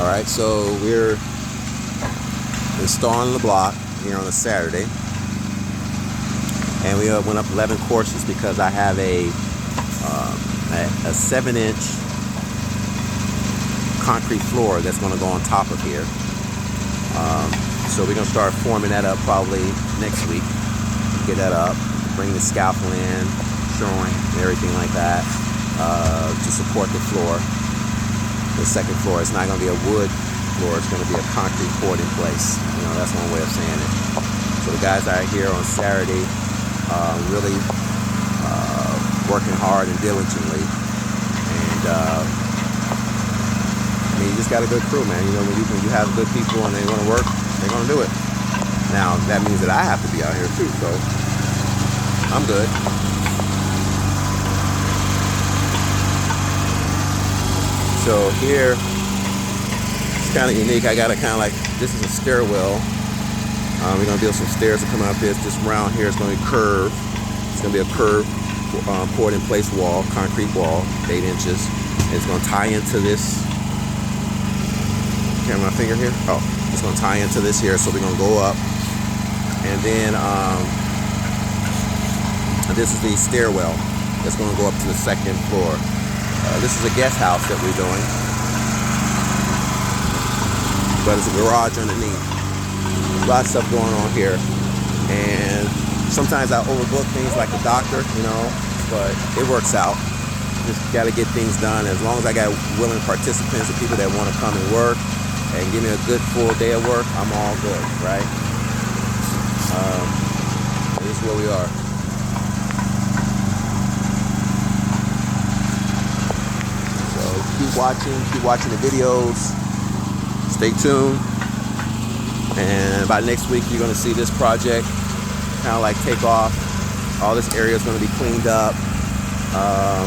All right, so we're installing the block here on a Saturday, and we went up 11 courses because I have a 7-inch concrete floor that's going to go on top of here. So we're going to start forming that up probably next week. Get that up, bring the scaffold in, shoring, and everything like that to support the floor. The second floor, it's not going to be a wood floor, it's going to be a concrete poured in place. You know, that's one way of saying it. So the guys out here on Saturday really working hard and diligently. And I mean, you just got a good crew, man. You know, when you have good people and they want to work, they're going to do it. Now, that means that I have to be out here too, so I'm good. So here, it's kind of unique. I got it kind of like, this is a stairwell. We're going to build some stairs to come out this. This round here is going to be curved. It's going to be a curved, poured in place wall, concrete wall, 8 inches. And it's going to tie into this. Can I have my finger here? Oh, it's going to tie into this here. So we're going to go up. And then this is the stairwell that's going to go up to the second floor. This is a guest house that we're doing, but it's a garage underneath. A lot of stuff going on here, and sometimes I overbook things like a doctor, you know, but it works out. Just got to get things done. As long as I got willing participants and people that want to come and work and give me a good full day of work, I'm all good, right? This is where we are. Keep watching the videos, stay tuned, and by next week you're going to see this project kind of like take off. All this area is going to be cleaned up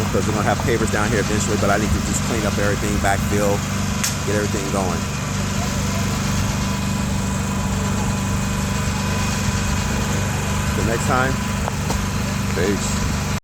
because we're going to have pavers down here eventually, but I need to just clean up everything, backfill, get everything going. Till next time, peace.